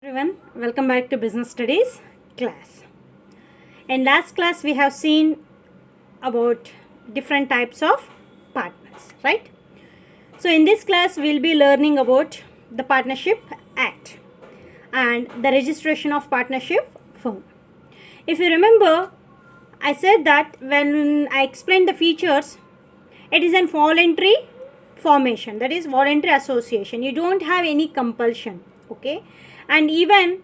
Everyone, welcome back to Business Studies class. In last class we have seen about different types of partners, right? So in this class we'll be learning about the Partnership Act and the registration of partnership firm. If you remember, I said that when I explained the features, it is a voluntary formation, that is voluntary association. You don't have any compulsion, okay? And even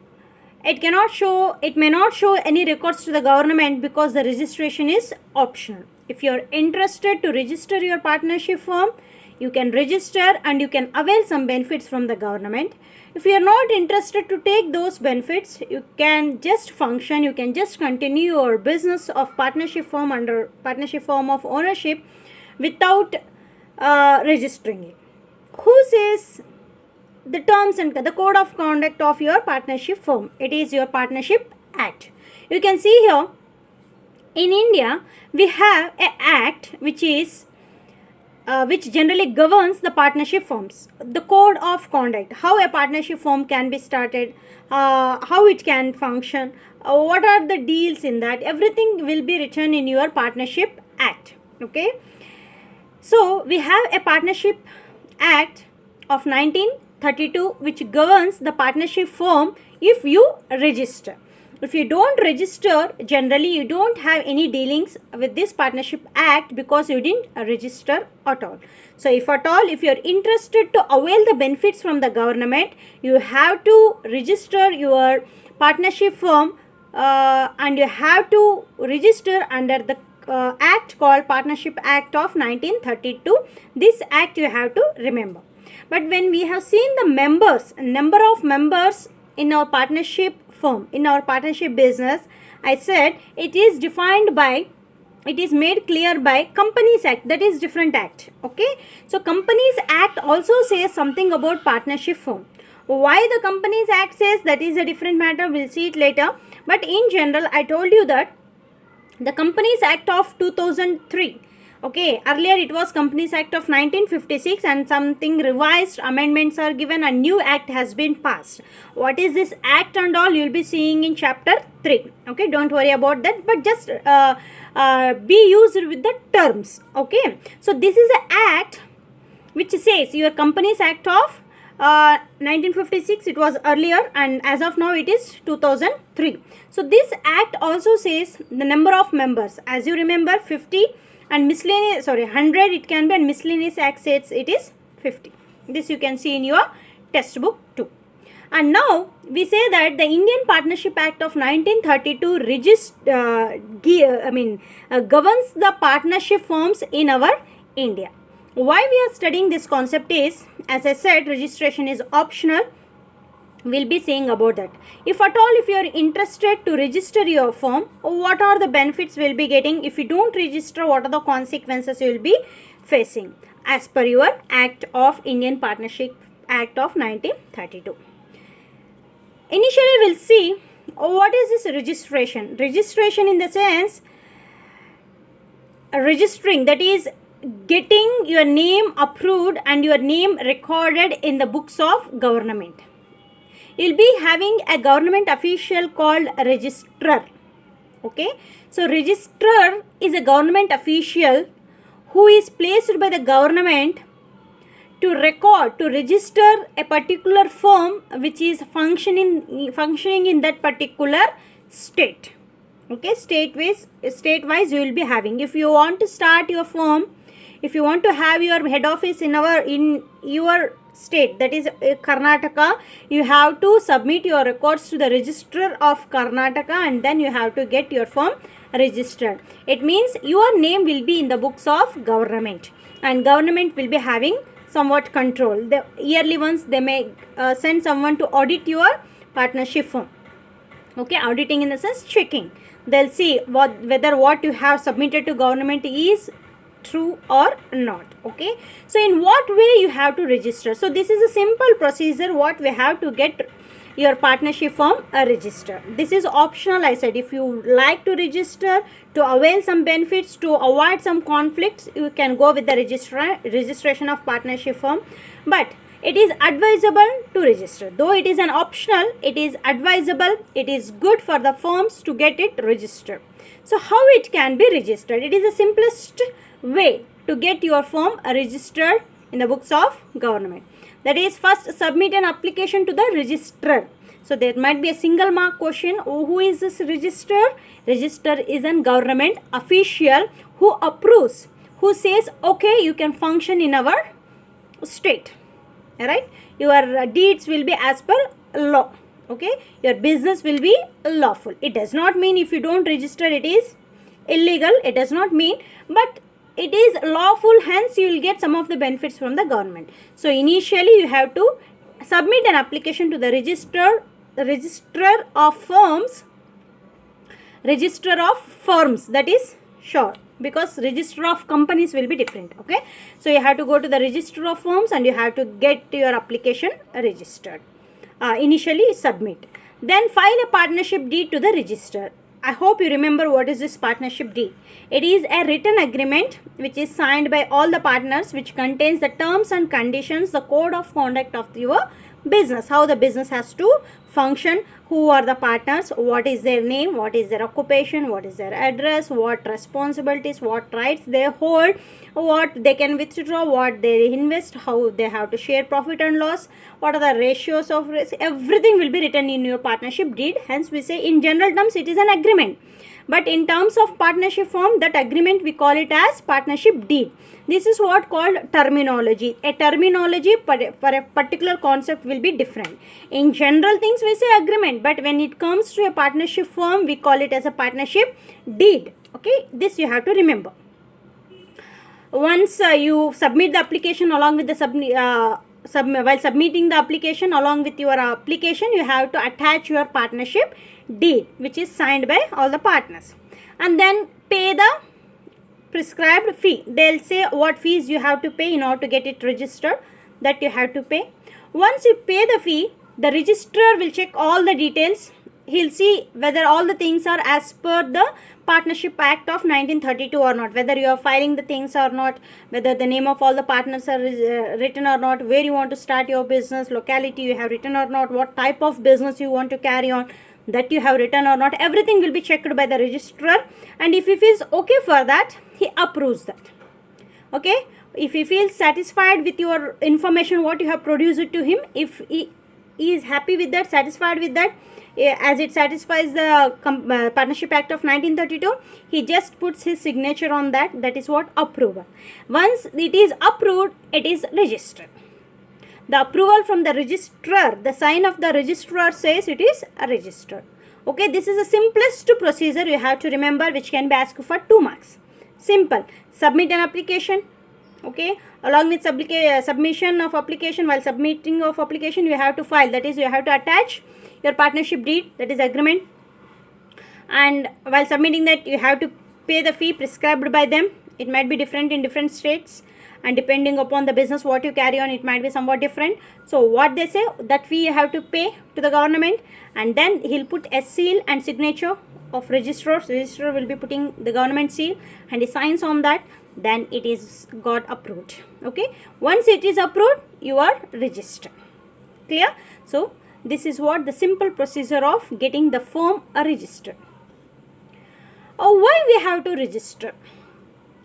it may not show any records to the government because the registration is optional. If you are interested to register your partnership firm, you can register and you can avail some benefits from the government. If you are not interested to take those benefits, you can just function, you can just continue your business of partnership firm under partnership form of ownership without registering it. Who says the terms and the code of conduct of your partnership firm? It is your Partnership Act. You can see here in India we have an act which generally governs the partnership firms. The code of conduct, how a partnership firm can be started, how it can function, what are the deals in that, everything will be written in your Partnership Act. Okay, so we have a Partnership Act of 1932 which governs the partnership firm if you register. If you don't register, generally you don't have any dealings with this Partnership Act because you didn't register at all. So if at all, if you are interested to avail the benefits from the government, you have to register your partnership firm and you have to register under the act called Partnership Act of 1932. This act you have to remember. But when we have seen the members, number of members in our partnership firm, in our partnership business, I said it is defined by, it is made clear by Companies Act, that is different act. Okay, so Companies Act also says something about partnership firm. Why the Companies Act says, that is a different matter, we'll see it later. But in general, I told you that the Companies Act of 2003, okay, earlier it was Companies Act of 1956 and something revised amendments are given, a new act has been passed. What is this act and all, you will be seeing in chapter 3. Okay, don't worry about that, but just be used with the terms. Okay, so this is an act which says your Companies Act of 1956, it was earlier, and as of now it is 2003. So this act also says the number of members. As you remember, 50 and miscellaneous, 100 it can be, and miscellaneous act says it is 50. This you can see in your textbook too. And now we say that the Indian Partnership Act of 1932 governs the partnership firms in our India. Why we are studying this concept is, as I said, registration is optional. We'll be saying about that. If at all, if you are interested to register your firm, what are the benefits we'll be getting? If you don't register, what are the consequences you will be facing as per your Act of Indian Partnership Act of 1932. Initially, we'll see what is this registration. Registration in the sense, registering, that is getting your name approved and your name recorded in the books of government. You'll be having a government official called a registrar. Okay, so registrar is a government official who is placed by the government to record, to register a particular firm which is functioning in that particular state. Okay, state-wise you will be having. If you want to start your firm, if you want to have your head office in your state, that is Karnataka, you have to submit your records to the registrar of Karnataka and then you have to get your firm registered. It means your name will be in the books of government and government will be having somewhat control. The yearly ones, they may send someone to audit your partnership firm. Okay, auditing in the sense checking. They'll see whether what you have submitted to government is true or not. Okay, so in what way you have to register? So this is a simple procedure what we have to get your partnership firm registered. This is optional, I said. If you like to register to avail some benefits, to avoid some conflicts, you can go with the registration of partnership firm. But it is advisable to register. Though it is an optional, it is advisable, it is good for the firms to get it registered. So how it can be registered? It is the simplest way to get your firm registered in the books of government. That is, first submit an application to the registrar. So there might be a single mark question. Who is this registrar? Registrar is a government official who approves, who says, okay, you can function in our state. Alright, your deeds will be as per law. Okay, your business will be lawful. It does not mean if you don't register it is illegal. It does not mean, but it is lawful, hence you will get some of the benefits from the government. So initially you have to submit an application to the registrar of firms, that is sure, because register of companies will be different. Okay, so you have to go to the register of firms and you have to get your application registered. Initially submit, then file a partnership deed to the register. I hope you remember what is this partnership deed. It is a written agreement which is signed by all the partners, which contains the terms and conditions, the code of conduct of your business, how the business has to function, who are the partners, what is their name, what is their occupation, what is their address, what responsibilities, what rights they hold, what they can withdraw, what they invest, how they have to share profit and loss, what are the ratios of risk. Everything will be written in your partnership deed. Hence we say in general terms it is an agreement, but in terms of partnership form, that agreement we call it as partnership deed. This is what called terminology. A terminology for a particular concept will be different. In general things we say agreement, but when it comes to a partnership form, we call it as a partnership deed. Okay, this you have to remember. Once you submit the application, along with the while submitting the application, along with your application, you have to attach your partnership deed, which is signed by all the partners, and then pay the prescribed fee. They'll say what fees you have to pay in order to get it registered, that you have to pay. Once you pay the fee, the registrar will check all the details. He'll see whether all the things are as per the Partnership Act of 1932 or not, whether you are filing the things or not, whether the name of all the partners are written or not, where you want to start your business, locality you have written or not, what type of business you want to carry on, that you have written or not. Everything will be checked by the registrar, and if he feels okay for that, he approves that. Okay, if he feels satisfied with your information, what you have produced to him, if he is happy with that, satisfied with that, as it satisfies the Partnership Act of 1932, he just puts his signature on that. That is what approval. Once it is approved, it is registered. The approval from the registrar, the sign of the registrar says it is registered. Okay, this is the simplest procedure you have to remember, which can be asked for 2 marks. Simple. Submit an application. Okay, along with submission of application, while submitting of application, you have to file, that is you have to attach your partnership deed, that is agreement, and while submitting that, you have to pay the fee prescribed by them. It might be different in different states, and depending upon the business what you carry on, it might be somewhat different. So what they say, that fee you have to pay to the government, and then he'll put a seal and signature of registrar. Registrar will be putting the government seal, and he signs on that, then it is got approved. Okay, once it is approved, you are registered. Clear? So this is what the simple procedure of getting the firm registered. Why we have to register?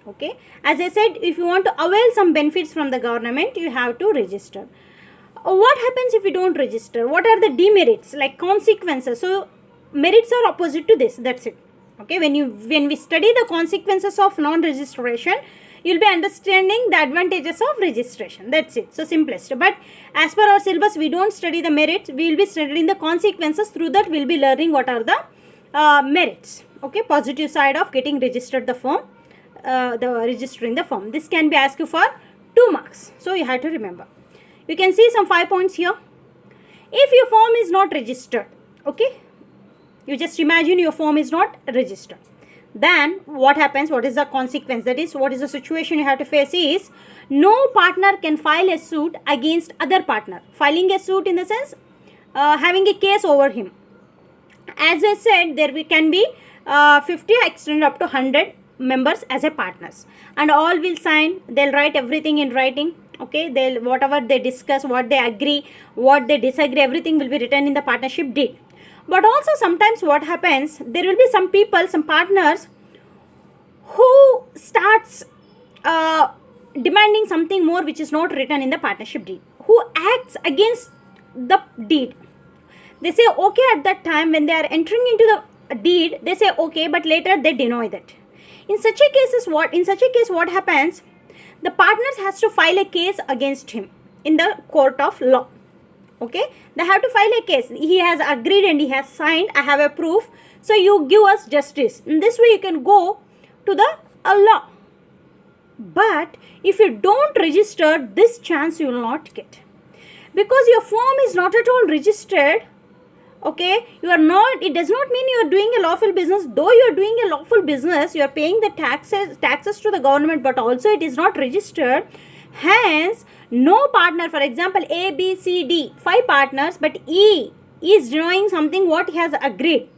Okay, as I said, if you want to avail some benefits from the government, you have to register. What happens if you don't register? What are the demerits, like consequences? So merits are opposite to this, that's it. Okay, when we study the consequences of non-registration, you'll be understanding the advantages of registration. That's it. So simplest. But as per our syllabus, we don't study the merits. We will be studying the consequences. Through that, we'll be learning what are the merits. Okay, positive side of getting registered the firm, registering the firm. This can be asked for 2 marks. So you have to remember. You can see some 5 points here. If your firm is not registered, okay, you just imagine your firm is not registered. Then what happens? What is the consequence? That is, what is the situation you have to face is, no partner can file a suit against other partner. Filing a suit in the sense, having a case over him. As I said, there can be 50 extended up to 100 members as a partners, and all will sign. They'll write everything in writing Okay, they whatever they discuss, what they agree, what they disagree, everything will be written in the partnership deed. But also sometimes what happens, there will be some people, some partners who starts demanding something more which is not written in the partnership deed, who acts against the deed. They say okay at that time when they are entering into the deed, they say okay, but later they deny that. In such a case what happens, the partners has to file a case against him in the court of law. Okay, they have to file a case. He has agreed and he has signed, I have a proof, so you give us justice. In this way you can go to the law. But if you don't register, this chance you will not get, because your firm is not at all registered. Okay, you are not, it does not mean you are doing a lawful business. Though you are doing a lawful business, you are paying the taxes to the government, but also it is not registered. Hence, no partner, for example, A, B, C, D, 5 partners, but E is denying something what he has agreed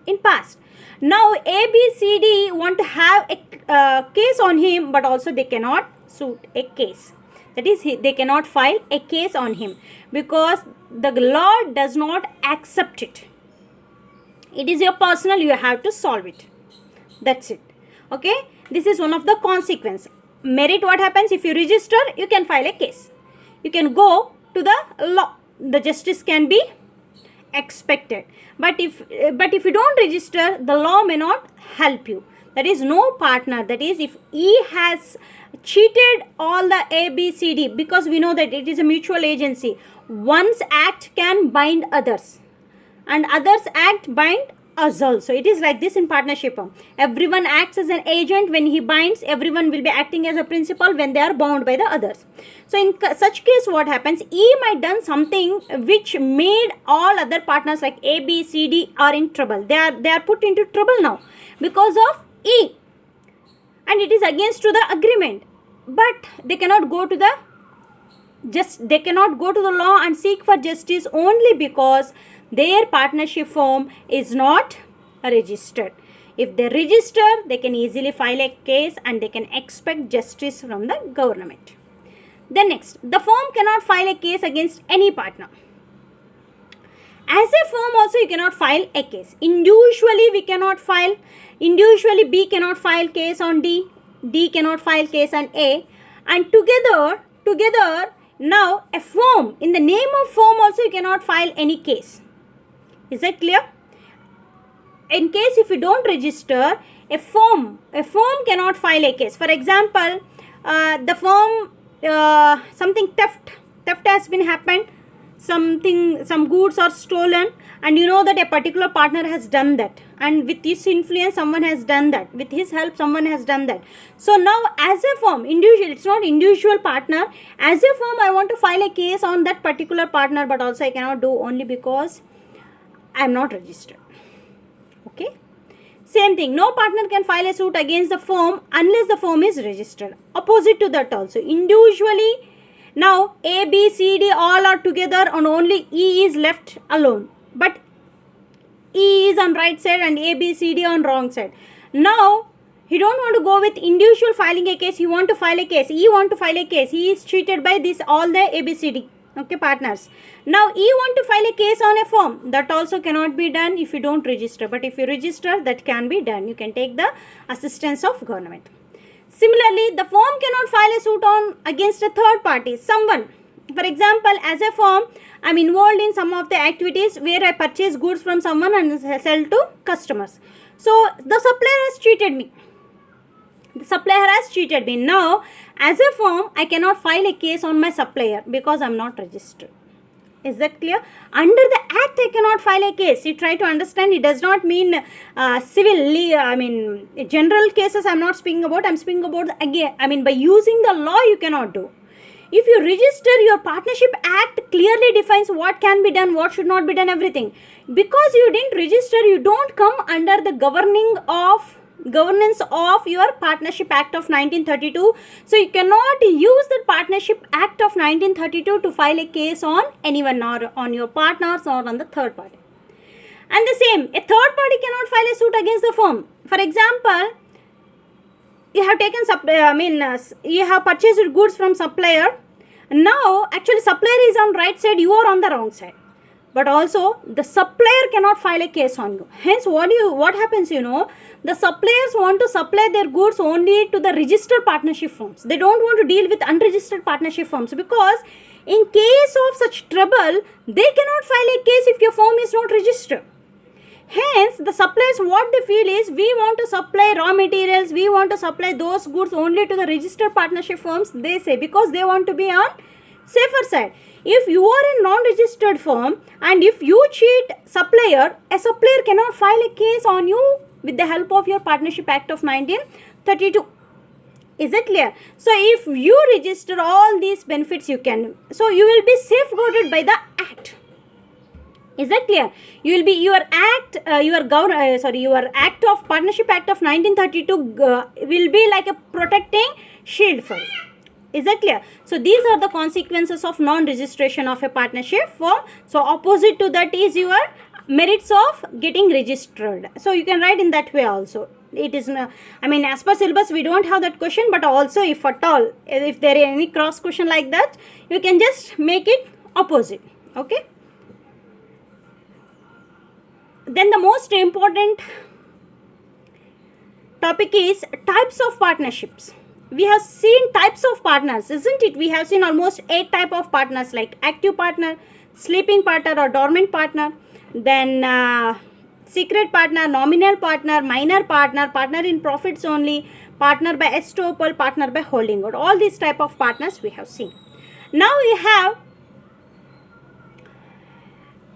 in past. Now, A, B, C, D want to have a case on him, but also they cannot suit a case. That is, they cannot file a case on him because the law does not accept it. It is your personal, you have to solve it. That's it. Okay, this is one of the consequence. Merit, what happens, if you register, you can file a case. You can go to the law. The justice can be expected. But if you don't register, the law may not help you. That is, no partner, that is, if E has cheated all the A, B, C, D, because we know that it is a mutual agency. One's act can bind others, and others' act bind us also. It is like this in partnership. Everyone acts as an agent when he binds. Everyone will be acting as a principal when they are bound by the others. So in such case, what happens? E might done something which made all other partners like A, B, C, D are in trouble. They are put into trouble now because of E, and it is against to the agreement. But they cannot go to the law and seek for justice only because their partnership firm is not registered. If they register, they can easily file a case and they can expect justice from the government. Then next, the firm cannot file a case against any partner. As a firm also, you cannot file a case. Individually, we cannot file. Individually, B cannot file case on D. D cannot file case on A. And together, now a firm, in the name of firm also, you cannot file any case. Is that clear? In case if you don't register, a firm cannot file a case. For example, the firm, something theft has been happened. Some goods are stolen, and you know that a particular partner has done that, and with his influence someone has done that, with his help someone has done that. So now as a firm, individual, it's not individual partner, as a firm I want to file a case on that particular partner, but also I cannot do only because I am not registered. Okay, same thing, no partner can file a suit against the firm unless the firm is registered. Opposite to that also, individually, now A, B, C, D all are together and only E is left alone. But E is on right side and A, B, C, D on wrong side. Now, he don't want to go with individual filing a case. He want to file a case. E want to file a case. He is cheated by this all the A, B, C, D. Okay, partners. Now, E want to file a case on a firm. That also cannot be done if you don't register. But if you register, that can be done. You can take the assistance of government. Similarly, the firm cannot file a suit on against a third party, someone. For example, as a firm, I am involved in some of the activities where I purchase goods from someone and sell to customers. So, the supplier has cheated me. Now, as a firm, I cannot file a case on my supplier because I am not registered. Is that clear? Under the act, I cannot file a case. You try to understand, it does not mean general cases I am not speaking about. I am speaking about, again, by using the law, you cannot do. If you register, your partnership act clearly defines what can be done, what should not be done, everything. Because you didn't register, you don't come under the governance of your Partnership Act of 1932. So you cannot use the Partnership Act of 1932 to file a case on anyone, or on your partners or on the third party. And the same, a third party cannot file a suit against the firm. For example, you have taken you have purchased goods from supplier, Now, actually, supplier is on right side, you are on the wrong side. But also, the supplier cannot file a case on you. Hence, what happens, the suppliers want to supply their goods only to the registered partnership firms. They don't want to deal with unregistered partnership firms, because in case of such trouble, they cannot file a case if your firm is not registered. Hence, the suppliers, what they feel is, we want to supply raw materials, we want to supply those goods only to the registered partnership firms, they say, because they want to be on safer side. If you are a non-registered firm and if you cheat supplier, a supplier cannot file a case on you with the help of your Partnership Act of 1932. Is it clear? So, if you register all these benefits, you will be safeguarded by the Act. Is that clear? You will be, your Act of Partnership Act of 1932 will be like a protecting shield for you. Is that clear? So, these are the consequences of non-registration of a partnership firm. So, opposite to that is your merits of getting registered. So, you can write in that way also. It is, as per syllabus, we don't have that question, but also if at all, if there is any cross question like that, you can just make it opposite. Okay. Then the most important topic is types of partnerships. We have seen types of partners, isn't it? We have seen almost 8 types of partners, like active partner, sleeping partner or dormant partner, then secret partner, nominal partner, minor partner, partner in profits only, partner by estoppel, partner by holding out. All these type of partners we have seen. Now we have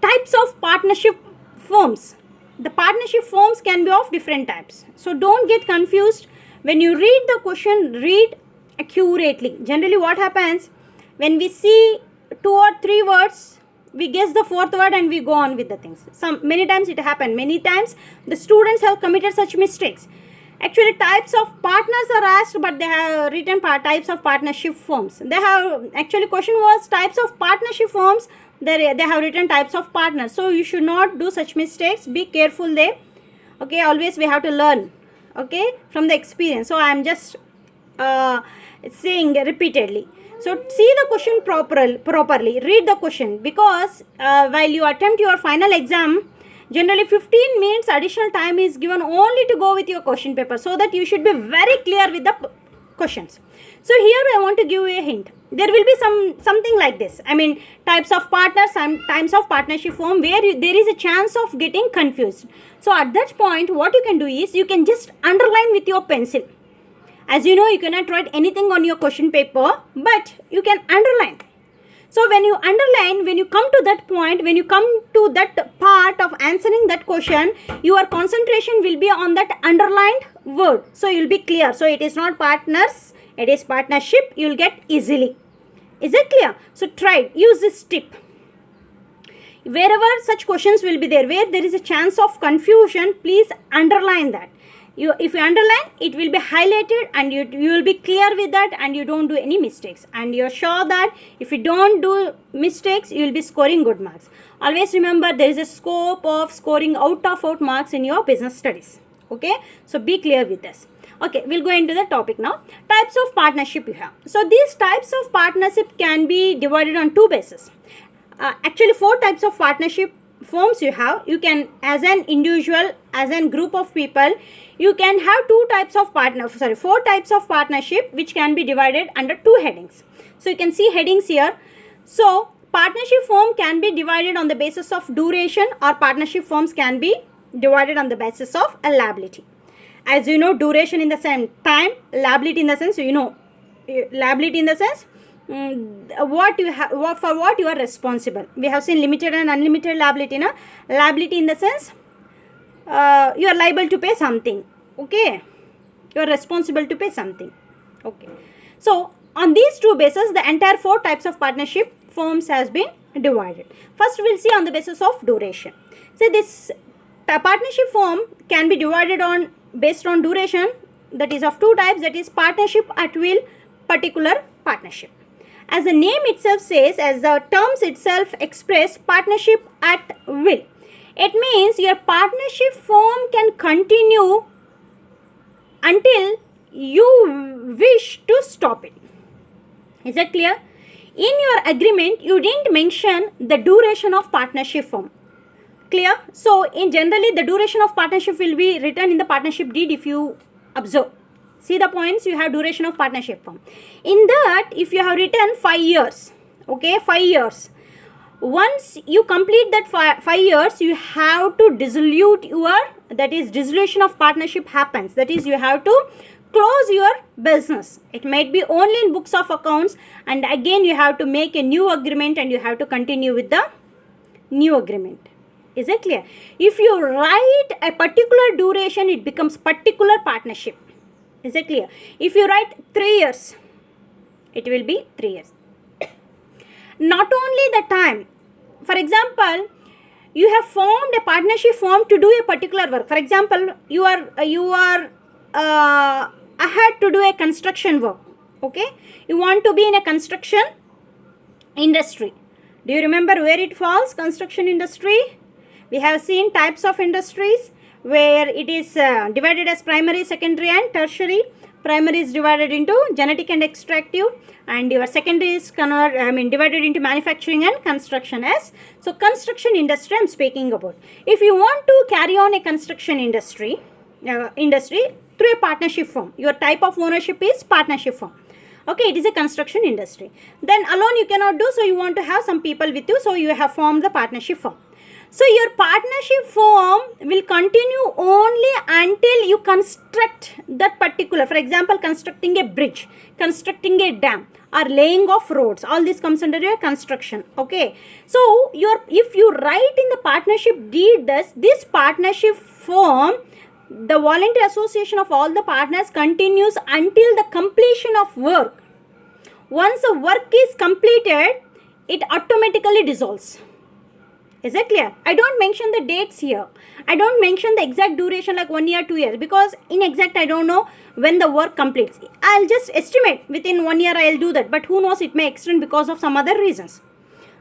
types of partnership firms. The partnership firms can be of different types. So don't get confused. When you read the question, read accurately. Generally what happens, when we see 2 or 3 words, we guess the 4th word and we go on with the things. Many times it happens. Many times the students have committed such mistakes. Actually, types of partners are asked, but they have written types of partnership firms. They have, actually question was types of partnership firms. They have written types of partners. So you should not do such mistakes. Be careful there. Okay, always we have to learn. Okay, from the experience. So I am just saying repeatedly. So see the question properly. Read the question, because while you attempt your final exam, generally 15 minutes additional time is given only to go with your question paper, so that you should be very clear with the questions. So here I want to give you a hint. There will be something like this. Types of partners and types of partnership firm, where there is a chance of getting confused. So at that point, what you can do is, you can just underline with your pencil. As you know, you cannot write anything on your question paper, but you can underline. So when you underline, when you come to that point, when you come to that part of answering that question, your concentration will be on that underlined word. So you will be clear. So it is not partners, it is partnership. You will get easily. Is it clear? So try, use this tip. Wherever such questions will be there, where there is a chance of confusion, please underline that. If you underline, it will be highlighted and you will be clear with that, and you don't do any mistakes. And you are sure that if you don't do mistakes, you will be scoring good marks. Always remember, there is a scope of scoring out marks in your business studies. Okay, so be clear with this. Okay, we'll go into the topic now. Types of partnership you have. So these types of partnership can be divided on 2 bases. Actually 4 types of partnership forms you have. You can, as an individual, as a group of people, you can have 4 types of partnership, which can be divided under 2 headings. So you can see headings here. So partnership firm can be divided on the basis of duration, or partnership firms can be divided on the basis of liability. As you know, duration in the same time, liability in the sense, liability in the sense, what you have, for what you are responsible. We have seen limited and unlimited liability. Liability in the sense, you are liable to pay something. Okay, you are responsible to pay something. Okay, so on these 2 bases, the entire 4 types of partnership firms has been divided. First, we will see on the basis of duration. So this partnership firm can be divided on based on duration, that is of 2 types, that is partnership at will, particular partnership. As the name itself says, as the terms itself express, partnership at will. It means your partnership firm can continue until you wish to stop it. Is that clear? In your agreement, you didn't mention the duration of partnership form. Clear? So, in generally, the duration of partnership will be written in the partnership deed if you observe. See the points, you have duration of partnership form. In that, if you have written 5 years, okay, 5 years. Once you complete that 5 years, you have to dissolve your, that is dissolution of partnership happens. That is, you have to close your business. It might be only in books of accounts, and again you have to make a new agreement and you have to continue with the new agreement. Is it clear? If you write a particular duration, it becomes particular partnership. Is it clear? If you write 3 years, it will be 3 years. Not only the time. For example, you have formed a partnership form to do a particular work. For example, you are ahead to do a construction work. Okay, you want to be in a construction industry. Do you remember where it falls? Construction industry. We have seen types of industries where it is divided as primary, secondary and tertiary. Primary is divided into genetic and extractive, and your secondary is divided into manufacturing and construction as. So construction industry I am speaking about. If you want to carry on a construction industry through a partnership firm, your type of ownership is partnership firm. Okay, it is a construction industry. Then alone you cannot do, so you want to have some people with you, so you have formed the partnership firm. So your partnership firm will continue only until you construct that particular, for example, constructing a bridge, constructing a dam, or laying of roads. All this comes under your construction. Okay. So if you write in the partnership deed, this partnership firm, the voluntary association of all the partners continues until the completion of work. Once the work is completed, it automatically dissolves. Is it clear? I don't mention the dates here. I don't mention the exact duration like 1 year, 2 years, because in exact I don't know when the work completes. I'll just estimate within 1 year I'll do that, but who knows, it may extend because of some other reasons.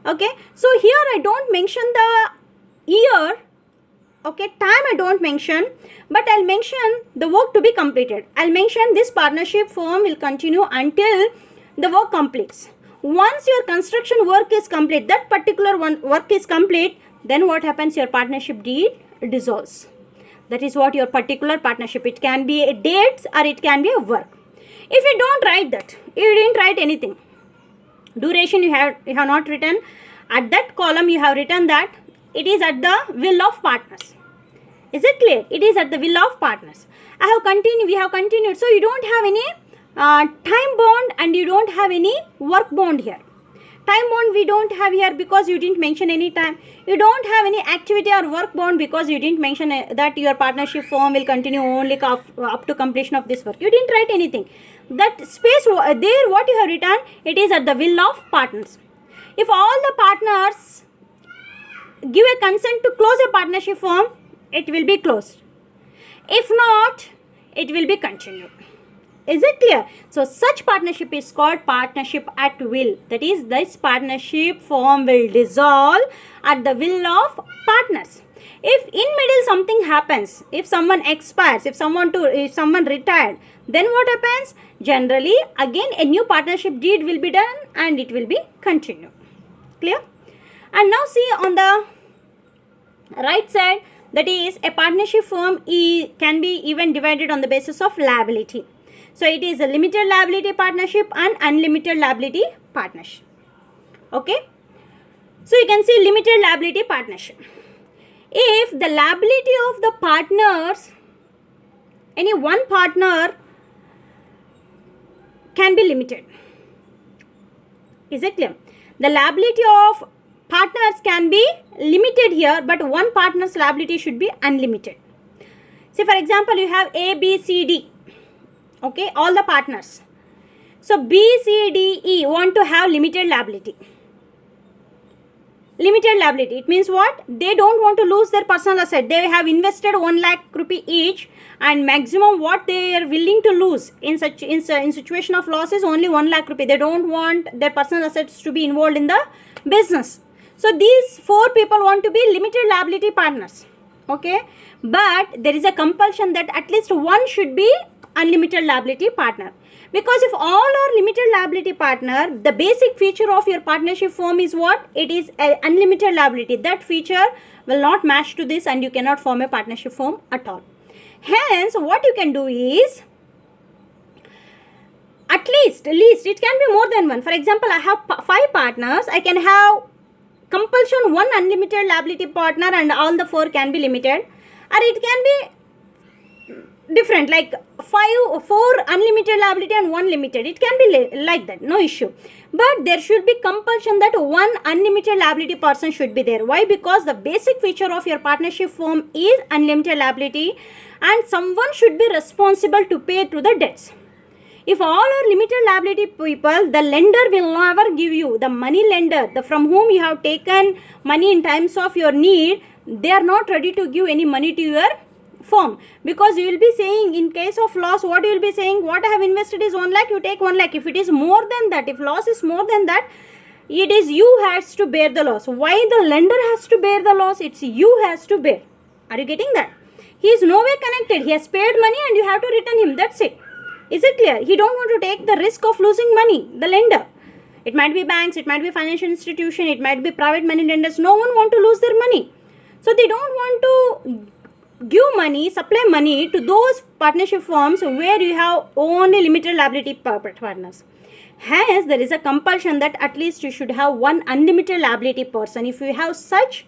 Okay. So here I don't mention the year. Okay, time I don't mention, but I'll mention the work to be completed. I'll mention this partnership firm will continue until the work completes. Once your construction work is complete, that particular work is complete, then what happens? Your partnership deed dissolves. That is what your particular partnership. It can be a dates or it can be a work. If you don't write that, you didn't write anything. Duration you have not written. At that column you have written that it is at the will of partners. Is it clear? It is at the will of partners. We have continued. So you don't have any time bond and you don't have any work bond here. Time bond we don't have here because you didn't mention any time. You don't have any activity or work bond because you didn't mention that your partnership firm will continue only up to completion of this work. You didn't write anything. That space there, what you have written, it is at the will of partners. If all the partners give a consent to close a partnership firm, it will be closed. If not, it will be continued. Is it clear? So such partnership is called partnership at will. That is, this partnership firm will dissolve at the will of partners. If in middle something happens, if someone expires, if someone retired, then what happens? Generally, again a new partnership deed will be done and it will be continued. Clear? And now see on the right side, that is, a partnership firm can be even divided on the basis of liability. So it is a limited liability partnership and unlimited liability partnership. Okay. So you can see limited liability partnership. If the liability of the partners, any one partner can be limited. Is it clear? The liability of partners can be limited here, but one partner's liability should be unlimited. Say for example, you have A, B, C, D. Okay, all the partners. So B, C, D, E want to have limited liability. Limited liability, it means what? They don't want to lose their personal asset. They have invested 1 lakh rupee each, and maximum what they are willing to lose in situation of loss is only 1 lakh rupee. They don't want their personal assets to be involved in the business. So these 4 people want to be limited liability partners. Okay, but there is a compulsion that at least one should be unlimited liability partner. Because if all are limited liability partner, the basic feature of your partnership firm is what? It is a unlimited liability. That feature will not match to this, and you cannot form a partnership firm at all. Hence, what you can do is, at least it can be more than one. For example, I have 5 partners. I can have compulsion one unlimited liability partner and all the 4 can be limited, or it can be different, like 4 unlimited liability and 1 limited. It can be like that, no issue. But there should be compulsion that 1 unlimited liability person should be there. Why? Because the basic feature of your partnership firm is unlimited liability, and someone should be responsible to pay to the debts. If all are limited liability people, the lender will never give you, the money lender, from whom you have taken money in times of your need, they are not ready to give any money to your firm, because you will be saying, in case of loss, what you will be saying, what I have invested is 1 lakh, you take 1 lakh. If it is more than that, if loss is more than that, it is you has to bear the loss. Why the lender has to bear the loss? It's you has to bear. Are you getting that? He is no way connected. He has paid money and you have to return him. That's it. Is it clear? He don't want to take the risk of losing money, the lender. It might be banks, it might be financial institution, it might be private money lenders. No one want to lose their money. So they don't want to give money, supply money to those partnership firms where you have only limited liability partners. Hence, there is a compulsion that at least you should have 1 unlimited liability person. If you have such,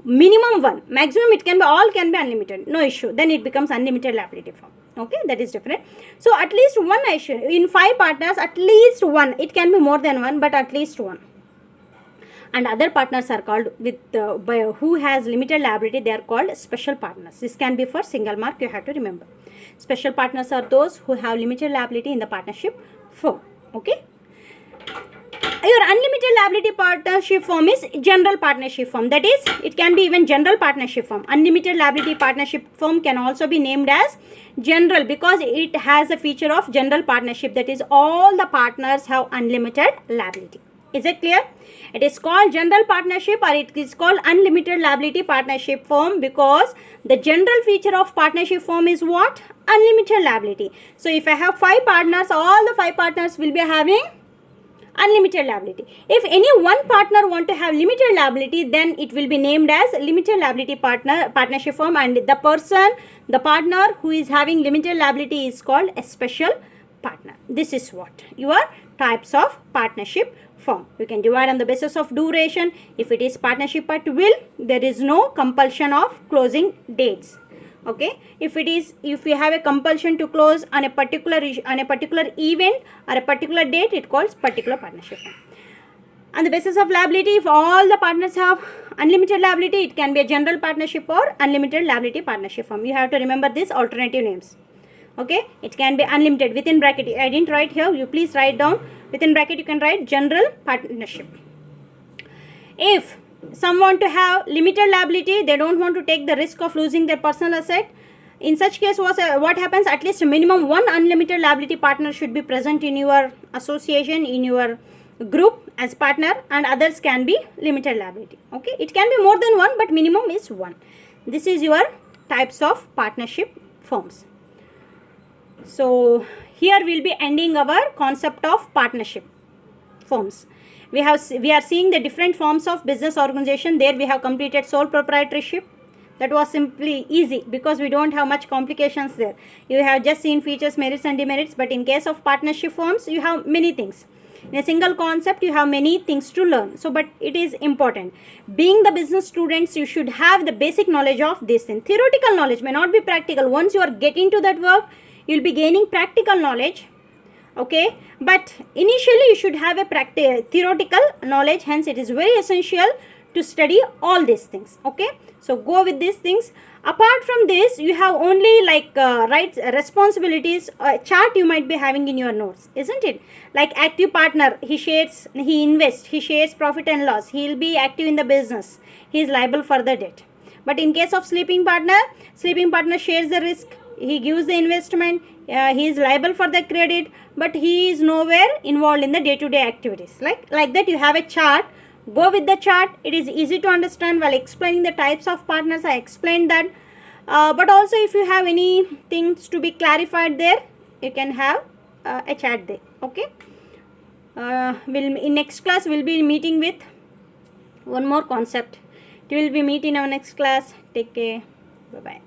minimum 1, maximum it can be, all can be unlimited, no issue. Then it becomes unlimited liability firm. Okay, that is different. So at least 1 issue in 5 partners, at least 1. It can be more than 1, but at least 1. And other partners are called with who has limited liability. They are called special partners. This can be for single mark. You have to remember. Special partners are those who have limited liability in the partnership firm. Okay. Your unlimited liability partnership firm is general partnership firm. That is, it can be even general partnership firm. Unlimited liability partnership firm can also be named as general, because it has a feature of general partnership. That is, all the partners have unlimited liability. Is it clear? It is called general partnership, or it is called unlimited liability partnership firm, because the general feature of partnership firm is what? Unlimited liability. So if I have 5 partners, all the 5 partners will be having unlimited liability. If any one partner want to have limited liability, then it will be named as limited liability partnership firm, and the partner who is having limited liability is called a special partner. This is what your types of partnership firm. You can divide on the basis of duration. If it is partnership at will, there is no compulsion of closing dates. Okay, if you have a compulsion to close on a particular event or a particular date, it calls particular partnership firm. On the basis of liability, if all the partners have unlimited liability, it can be a general partnership or unlimited liability partnership firm. You have to remember these alternative names. Okay, it can be unlimited. Within bracket, I didn't write here, you please write down. Within bracket you can write general partnership. If some want to have limited liability, they don't want to take the risk of losing their personal asset. In such case, what happens? At least minimum 1 unlimited liability partner should be present in your association, in your group as partner, and others can be limited liability. Okay, it can be more than 1, but minimum is 1. This is your types of partnership firms. So here we will be ending our concept of partnership firms. We are seeing the different forms of business organization. There we have completed sole proprietorship. That was simply easy because we don't have much complications there. You have just seen features, merits and demerits. But in case of partnership firms, you have many things. In a single concept, you have many things to learn. So, but it is important. Being the business students, you should have the basic knowledge of this thing. Theoretical knowledge may not be practical. Once you are getting to that work, you will be gaining practical knowledge. Okay, but initially you should have a theoretical knowledge. Hence, it is very essential to study all these things. Okay, so go with these things. Apart from this, you have only like rights, responsibilities, chart you might be having in your notes, isn't it? Like active partner, he invests, he shares profit and loss. He will be active in the business. He is liable for the debt. But in case of sleeping partner shares the risk. He gives the investment. He is liable for the credit, but he is nowhere involved in the day-to-day activities. Like that, you have a chart. Go with the chart. It is easy to understand. While explaining the types of partners, I explained that. But also, if you have any things to be clarified there, you can have a chat there. Okay. We'll in next class we'll be meeting with one more concept. We will be meet in our next class. Take care. Bye bye.